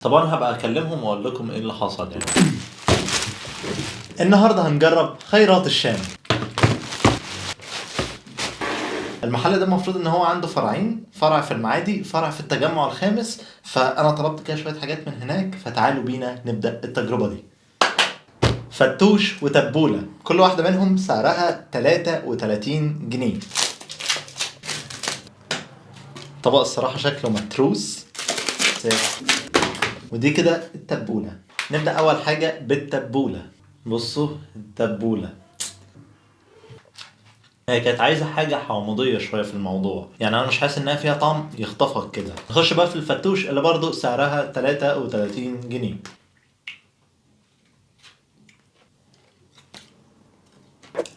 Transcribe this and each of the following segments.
طبعا هبقى اكلمهم واقول لكم ايه اللي حصل يعني. النهارده هنجرب خيرات الشام. المحل ده المفروض ان هو عنده فرعين، فرع في المعادي، فرع في التجمع الخامس، فانا طلبت كده شويه حاجات من هناك، فتعالوا بينا نبدا التجربه دي. فتوش وتبوله، كل واحده منهم سعرها 33 جنيه. طبق الصراحه شكله متروس. ودي كده التبوله. نبدا اول حاجه بالتبوله. بصوا التبوله، هي كانت عايزه حاجه حامضيه شويه في الموضوع، يعني انا مش حاسس انها فيها طعم يخطفك كده. نخش بقى في الفتوش اللي برضو سعرها 33 جنيه.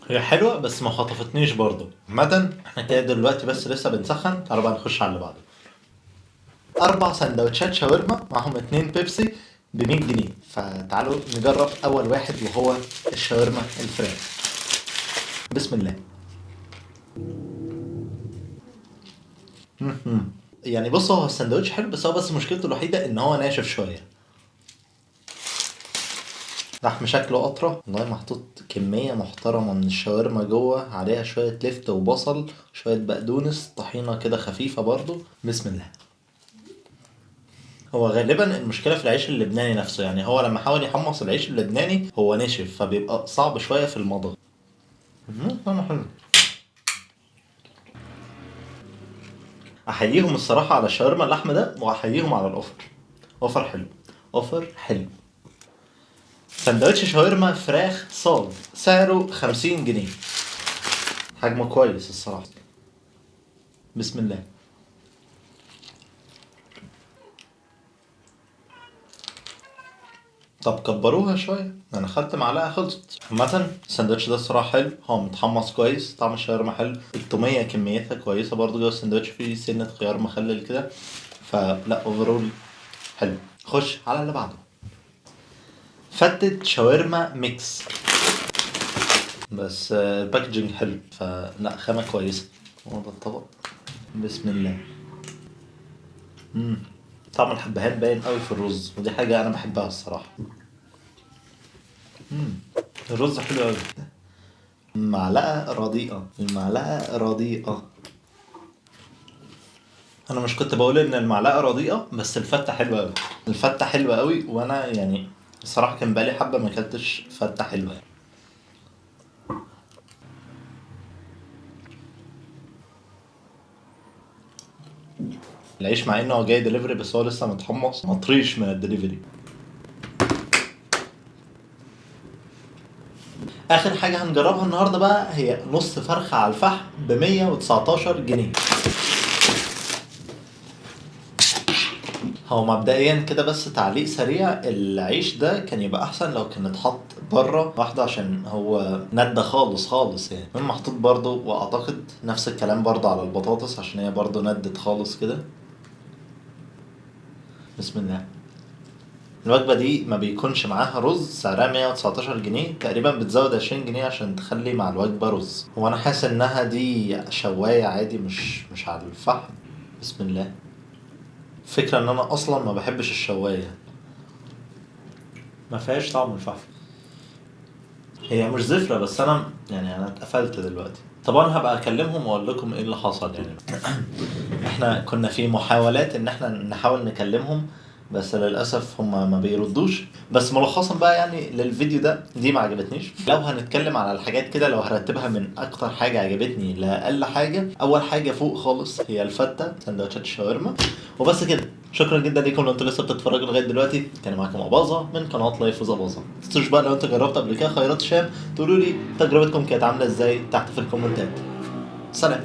هي حلوه بس ما خطفتنيش برضو. عامه احنا كده دلوقتي بس لسه بنسخن، تعالوا بقى نخش على اللي بعده. 4 سندوتشات شاورما معاهم 2 بيبسي ب 100 جنيه. فتعالوا نجرب اول واحد وهو الشاورما الفراخ. بسم الله. يعني بص، هو السندوتش حلو بس هو بس مشكلته الوحيده ان هو ناشف شويه. لحم شكله قطرة، والله محطوط كمية محترمة من الشاورما جوه، عليها شوية لفت وبصل، شوية بقدونس، طحينة كده خفيفة برضو. بسم الله. هو غالبا المشكلة في العيش اللبناني نفسه، يعني هو لما حاول يحمص العيش اللبناني هو ناشف، فبيبقى صعب شوية في المضغ. طعمه حلو. احييهم الصراحة على الشاورما اللحم ده، واحييهم على الاوفر. اوفر حلو. اوفر حلو. سندوتش شاورما فراخ صاج سعره 50 جنيه. حجمه كويس الصراحة. بسم الله. طب كبروها شوية، انا خدت معلقة خلصت. عامة السندوتش ده الصراحة حلو، هو متحمص كويس، طعم الشاورما حلو، التومية كميتها كويسة برضو جوه السندوتش، فيه سنة خيار مخلل كده، فلا اوفرول حلو. خش على اللي بعده. فتة شاورما ميكس، بس الباكجينج حلو، فلا خامة كويسة. هو ده الطبق. بسم الله. طعم الحبهان باين قوي في الرز، ودي حاجة انا بحبها الصراحة. الرز حلو قوي. معلقة رديئة، المعلقة رديئة. انا مش كنت بقول ان المعلقة رديئة، بس الفتة حلوة قوي. الفتة حلوة قوي، وانا يعني الصراحة كان بقالي حبة ما اكلتش فتة حلوة يعني. العيش مع انه جاي دليفري بس هو لسه متحمص مطريش من الدليفري. اخر حاجة هنجربها النهاردة بقى هي نص فرخة على الفحم ب 119 جنيه. هو مبدئيا كده بس تعليق سريع، العيش ده كان يبقى احسن لو كان اتحط بره واحدة، عشان هو ندى خالص خالص يعني. من محطوط برضو، واعتقد نفس الكلام برضو على البطاطس عشان هي برضو ندت خالص كده. بسم الله. الوجبة دي ما بيكونش معاها رز، سعرها 119 جنيه تقريبا، بتزود 20 جنيه عشان تخلي مع الوجبة رز. وانا حاسس انها دي شواية عادي، مش على الفحم. بسم الله. فكرة ان انا اصلا ما بحبش الشواية، ما فيهاش طعم الفحم. هي مش زفرة بس انا يعني انا اتقفلت دلوقتي. طبعا هبقى اكلمهم واقول لكم ايه اللي حصل يعني. احنا كنا في محاولات ان احنا نحاول نكلمهم، بس للاسف هم ما بيردوش. بس ملخصا بقى يعني للفيديو ده، دي ما عجبتنيش. لو هنتكلم على الحاجات كده، لو هرتبها من اكتر حاجة عجبتني لاقل حاجة، اول حاجة فوق خالص هي الفتة سندوتشات الشاورما. وبس كده. شكرا جدا ليكم لو انتوا لسه بتتفرجوا لغايه دلوقتي. كان معاكم اباظه من قناه لايف وذ اباظه. ما تنسوش بقى لو انتوا جربتوا قبل كده خيرات شام، تقولوا لي تجربتكم كانت عامله ازاي تحت في الكومنتات. سلام.